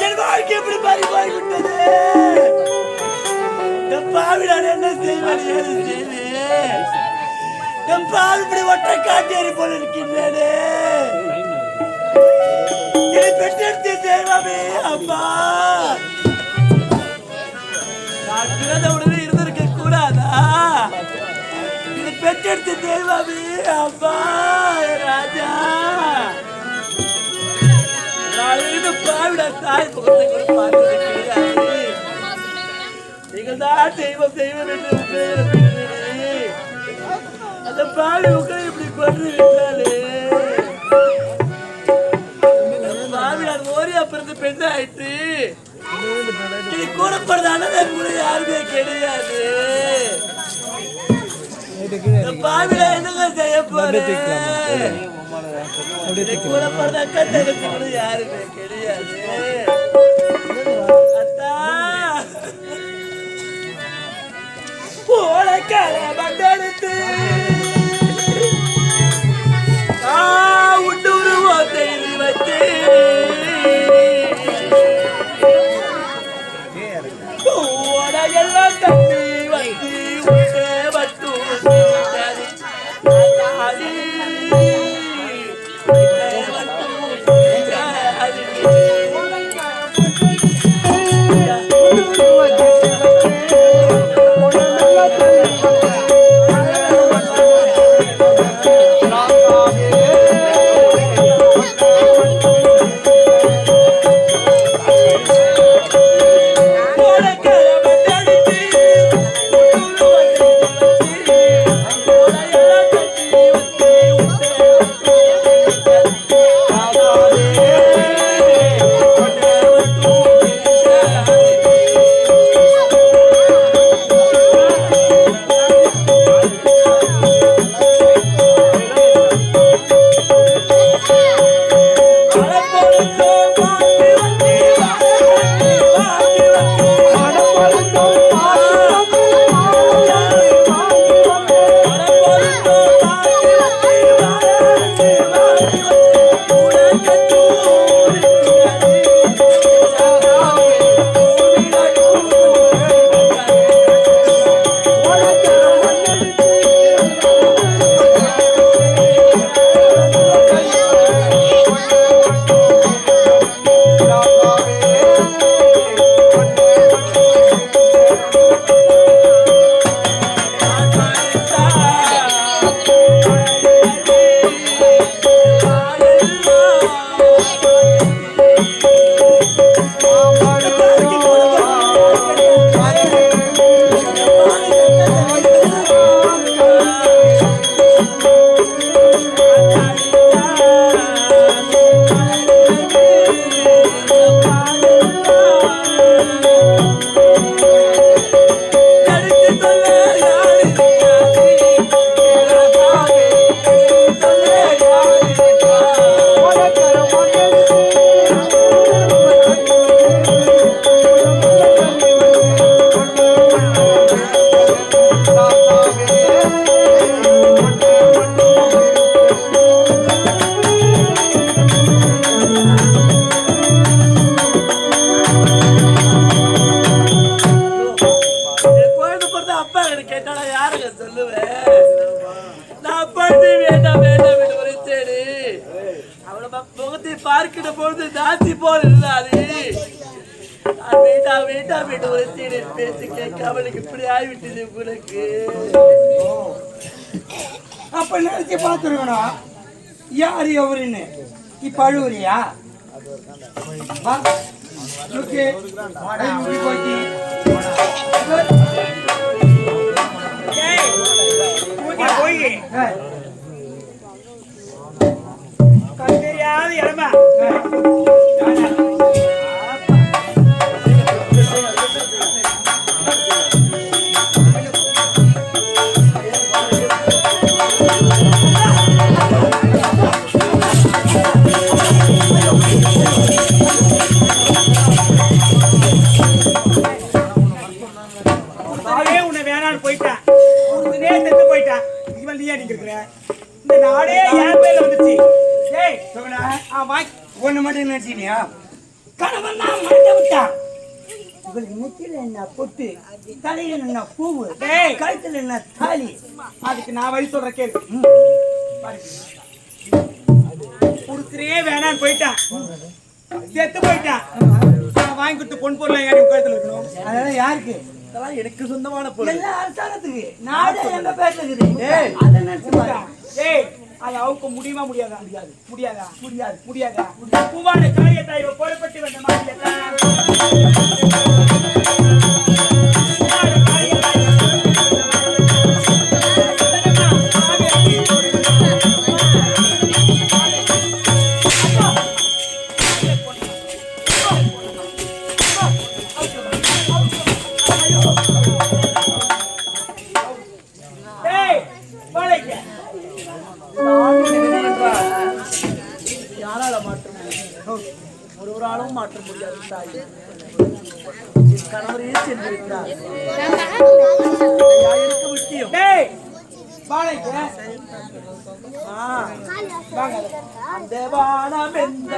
என் வாழ்க்கை எப்படி மாறி போய்விட்டது. பாவிடான் என்ன செய்வேன் என் பாவி இப்படி ஒற்றை காட்டேறி போல இருக்கின்றேனே. இதை பெற்றெடுத்து செய்வாமே அப்பா. நான் பிறந்த உடனே இருந்திருக்க கூடாதா? இதை பெற்றெடுத்து செய்வாமே அப்பா. ராஜா பாவிட தாய் முகத்தை கூட பார்த்தது கிடையாது. நீங்கள் தான் தெய்வம் தெய்வம் என்று அந்த பாவி உங்களை இப்படி கொண்டு விட்டாலே. பாவிடார் ஓரியா பிறந்து பெண் ஆயிட்டு இது கூறப்படுறதால கூட யாருமே கிடையாது. பாவிட என்னங்க செய்ய போறேன்? கூறப்படுற அக்கா கூட யாருமே கிடையாது. அத்தா போலக்கால மண்டெடுத்து உண்டூரு ஓசையில் வச்சு எல்லாம் தண்ணி வச்சு வட்டு பார்க்கிற பொழுது தாசி போல் இருந்தாரு. வீட்டா வீட்டு ஒரு சீனியர் பேசி கேட்க அவளுக்கு இப்படி ஆகிவிட்டது உங்களுக்கு. அப்ப நினைச்சு பார்த்துருக்கணும் யாரு எவருன்னு. இப்ப அழுவுறியா? தெரியாத இடமா போயிட்டான், செத்து போயிட்டான். இவன் நீ அடிக்கிற இந்த நாடே என் பேர்ல வந்துச்சு. ஒண்ணு மட்டும் நினைச்சினியா கணவன் தான் மறந்து விட்டான் உங்களுக்கு நெத்தியில என்ன பொட்டு தலையில என்ன பூவு கழுத்துல என்ன தாலி அதுக்கு நான் வழி சொல்ற கேள்வி கொடுக்குறே வேணான்னு போயிட்டான் செத்து போயிட்டான் வாங்கி கொடுத்து பொன் பொருளை ஏடி கழுத்துல இருக்கணும் அதெல்லாம் யாருக்கு அதெல்லாம் எனக்கு சொந்தமான பொருள் எல்லாம் அரசாங்கத்துக்கு நாடு எங்க பேர்ல இருக்குது அதை நினைச்சு பாரு ஏய் அது அவங்க முடியுமா முடியாதா முடியாதா பூவான காரியத்தை இவ பொறுப்பட்டு வந்த ஒருவராலும் மாற்ற முடியாது தாய் கணவரே சென்றிருக்கிறார் எனக்கு முக்கியம் அந்த வானம் எந்த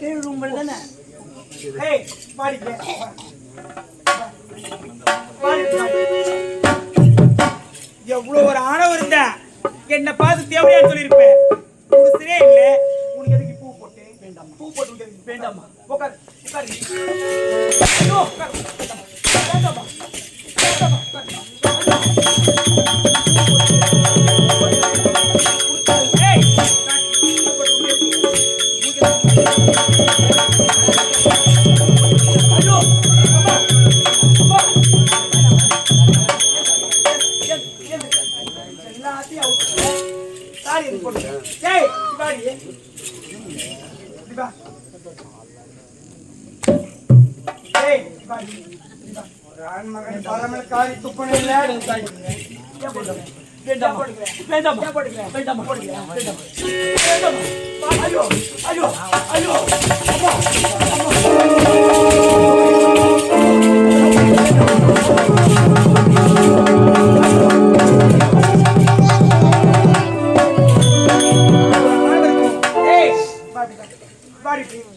கீழ் ரூம்பல் தானே ஏய் பாடிக்க எவ்வளவு ஒரு ஆணவம் இருந்தா என்ன பார்த்து தேவையான்னு சொல்லியிருப்பேன். புடிச்சதே இல்லை. உனக்கு எதுக்கு பூ போட்டு வேண்டாம், பூ போட்டு வேண்டாமா? உட்காரு உட்காரு. ஐயோ உட்காரு. வேண்டாமா வேண்டாமா ஏய் ஐயோ காரி துப்பணம் இல்ல வேண்டாமா வேண்டாமா வேண்டாமா ஐயோ ஐயோ ஐயோ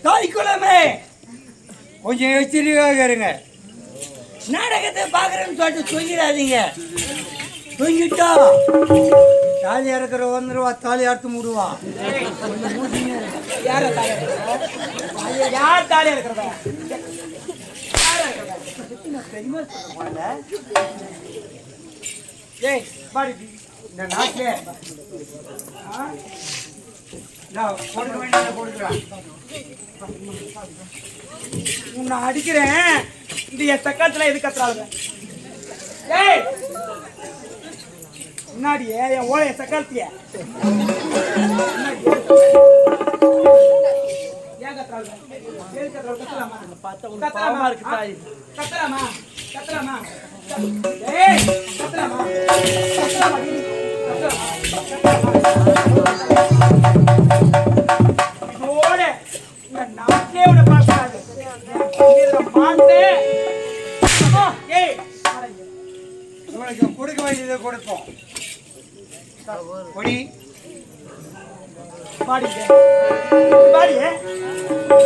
தாய்க்குளமே கொஞ்சம் எச்சரிக்கையாக இருங்க. நாடகத்தை பார்க்குறேன்னு சொல்லிட்டு தூங்கிடாதீங்க. தூங்கிட்டா தாலி இறக்குற வந்துருவா, தாலி அறுத்து மூடுவா. யார் தாலி இருக்கிறதா? ஏய் பாடி இந்த நாட்டிலே நான் கொடுக்க வேண்டியதை கொடுக்குறேன். உன்னை அடிக்கிறேன். இந்த என் சக்கத்துல எது கத்துறாங்க? ஏய் முன்னாடியே என் ஓலைய சக்கரத்திய ஏன் கத்துறாங்க? ஏன் கத்துறாங்க? கத்தலாமா? பாவமா இருக்கு தாய். கத்தலாமா? கத்தலாமா? ஏய் கத்தலாமா? கத்தலாமா? இதோட இந்த நாட்டிலே உன்னை பார்க்கறாங்க. உங்களுக்கு கொடுக்க வேண்டியதை கொடுப்போம். கொடி பாடிங்க பாடிங்க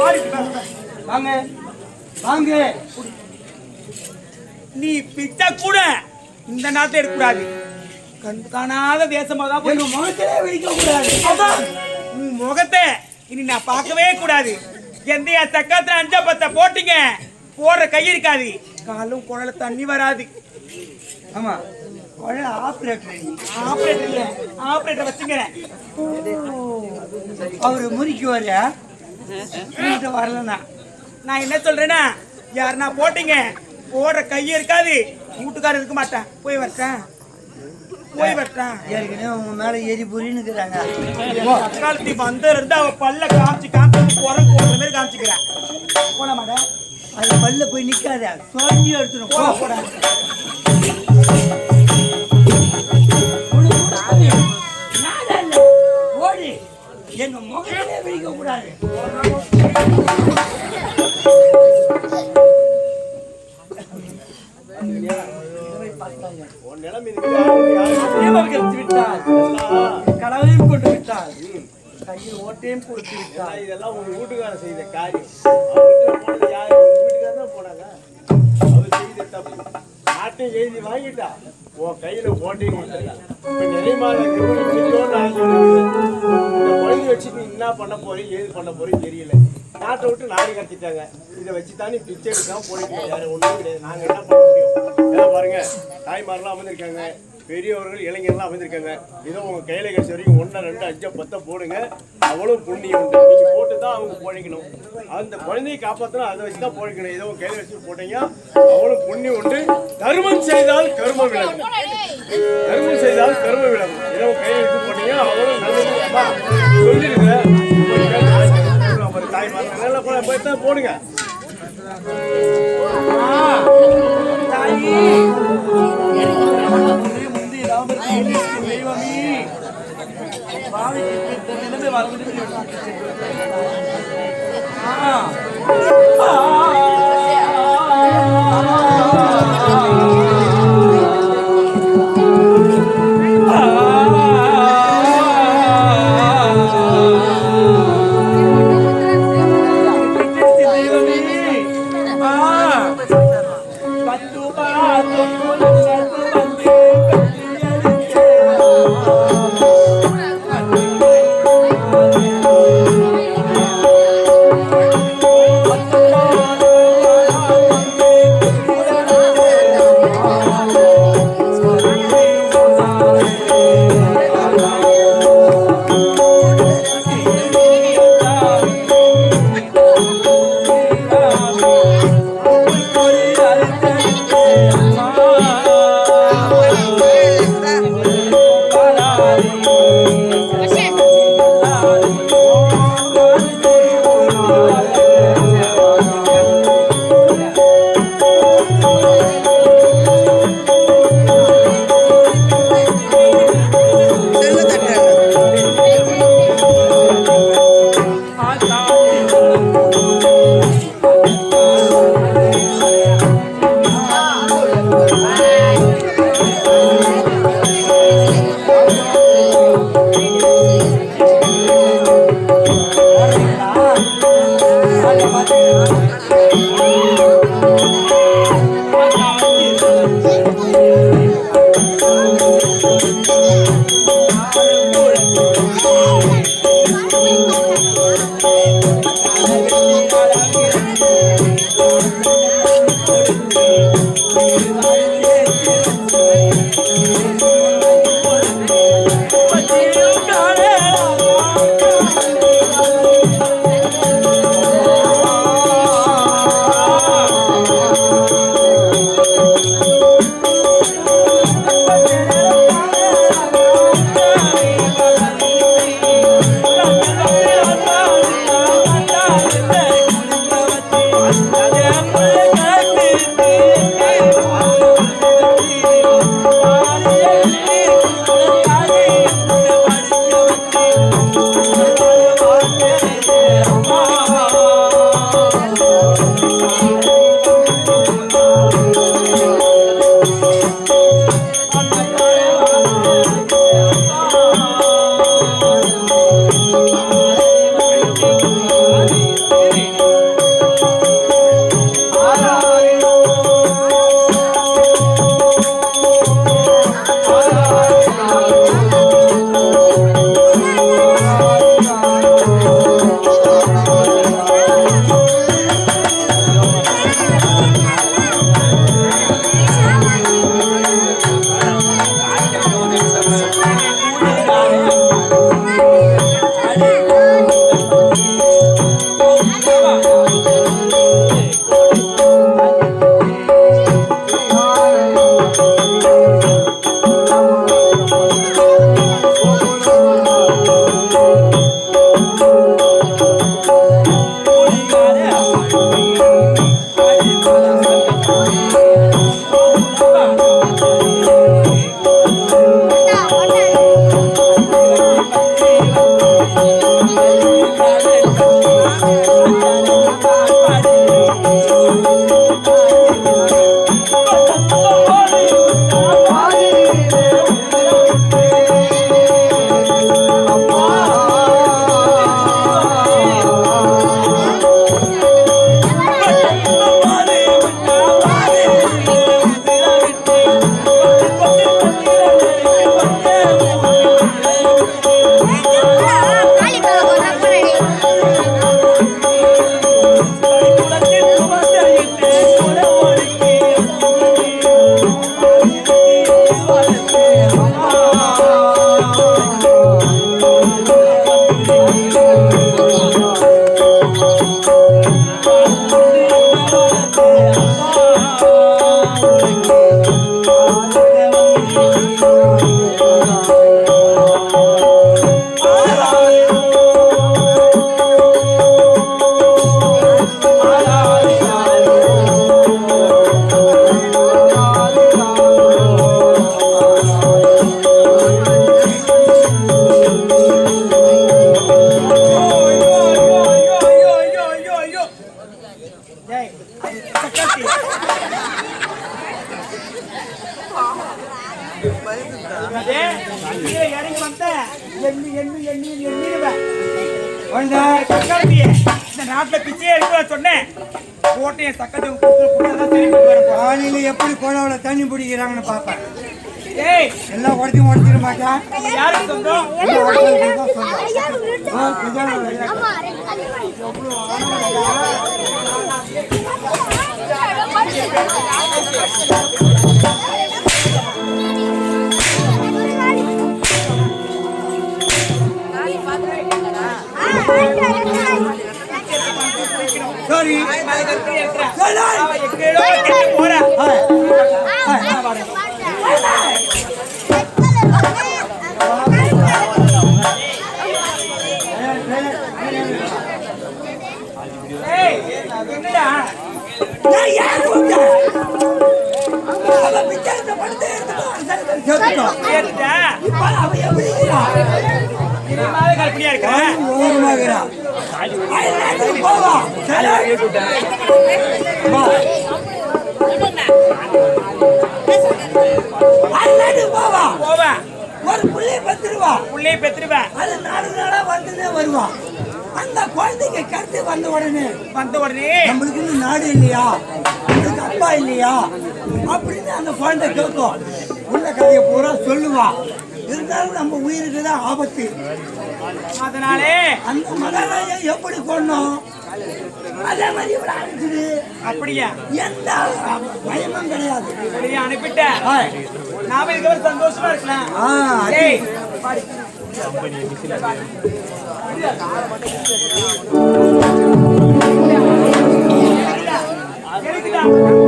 பாடிங்க வாங்க வாங்க. நீ பிச்சை கூட இந்த நாட்டை எடுக்கக்கூடாது. கண் காணாத தேசமா தான் போய் எங்க முகத்திலே வெடிக்க கூடாது. அதான் உன் முகத்தை இனி நான் பார்க்கவே கூடாது. எந்த சக்கரத்துல 5-10 போட்டீங்க, போடுற கை இருக்காது, காலும் குழல தண்ணி வராது. ஆமா ஆப்ரேட்டர் ஆப்ரேட்டர் இல்ல, ஆப்ரேட்டர் வச்சுக்கிறேன். அவரு முறிக்குவாரு வரலன்னா. நான் என்ன சொல்றேன்னா, யாருன்னா போட்டீங்க, போடுற கை இருக்காது, வீட்டுக்காரர் இருக்க மாட்டேன். போய் வரட்டேன் போய் வரட்டேன். ஏற்கனவே உங்க மேல ஏறி புரியுன்னுக்குறாங்க. காலத்தி வந்து இருந்து அவ பல்ல காமிச்சு காமிச்சு குரல் போடுற மாதிரி காமிச்சுக்கிறேன். போன மாட்டேன். அது பல்ல போய் நிக்காத, சொல்லி எடுத்துடும். போட ஓடி எங்க முகத்திலே வெடிக்க கூடாது. கடவுளையும் கொண்டு விட்டார், கையில் ஓட்டையும் கொடுத்து விட்டார். இதெல்லாம் உங்க வீட்டுக்காரர் செய்த காரியம். அவர்கிட்ட போனது யாரு? உங்க வீட்டுக்காரர் தான் போனாங்க. அவர் செய்த தப்பு. நாட்டையும் எழுதி வாங்கிட்டா உன் கையில ஓட்டையும் கொடுத்துருக்கா. இப்ப நிறைய மாதிரி இந்த குழந்தை வச்சு நீ என்ன பண்ண போறீங்க, ஏது பண்ண போறீங்க தெரியல. நாட்டை விட்டு நாடு கடத்திட்டாங்க. இதை வச்சு தானே பிச்சை எடுக்காம போயிட்டு யாரு ஒண்ணும் கிடையாது. நாங்க என்ன பண்ண முடியும்? எல்லாம் பாருங்க, தாய்மாரெல்லாம் அமர்ந்திருக்காங்க, பெரியவர்கள் இளைஞர்லாம் அமைந்திருக்காங்க. ஏதோ உங்க கையில கிடைச்ச வரைக்கும் 1, 2, 5, 10 போடுங்க. அவ்வளவு புண்ணியம் உண்டு. நீங்க போட்டு தான் அவங்க பொழைக்கணும். அந்த குழந்தையை காப்பாற்றணும், அதை வச்சு தான் பொழைக்கணும். ஏதோ உங்க கையில வச்சு போட்டீங்க, அவ்வளவு புண்ணியம் உண்டு. தர்மம் செய்தால் கர்மம் விலகும். தர்மம் செய்தால் கர்மம் விலகும். ஏதோ உங்க கையில வச்சு போட்டீங்க, அவ்வளவு நல்லது. சொல்லிருங்க தாய்மார்கள் நல்லா போய் தான் போடுங்க. இறங்கி வந்த எண்ணி எண்ணி எண்ணி எண்ணிடுவேன். இந்த நாட்டுல பிச்சையே எடுக்க சொன்னேன். கோட்டையை சக்கத்தை காலையில எப்படி கோலாவில தண்ணி பிடிக்கிறாங்கன்னு பாப்பேன். ஏய் எல்லாம் உடச்சி உடச்சிட மாட்டேன். யாருக்கு சொந்தம்? சரி ஒரு புள்ளைய பெற்றுருவா. அது நாடு நாடா வந்துதான் வருவான். அந்த குழந்தைங்க கருத்து வந்த உடனே நம்மளுக்கு இன்னும் நாடு இல்லையா, நம்மளுக்கு அப்பா இல்லையா அப்படின்னு அந்த குழந்தை கேட்கும். உள்ள கதையை பூரா சொல்லுவா. இருந்தாலும் நம்ம உயிருக்கு தான் ஆபத்து. அதனாலே அந்த மகாராஜா எப்படி கொண்டோம் அதே மாதிரி இவரை அனுப்பிச்சிடு. அப்படியா? எந்த பயமும் கிடையாது. அப்படியே அனுப்பிட்டேன். நாம இதுவரை சந்தோஷமா இருக்கலாம். ஏய், பாடி. எனக்குதான்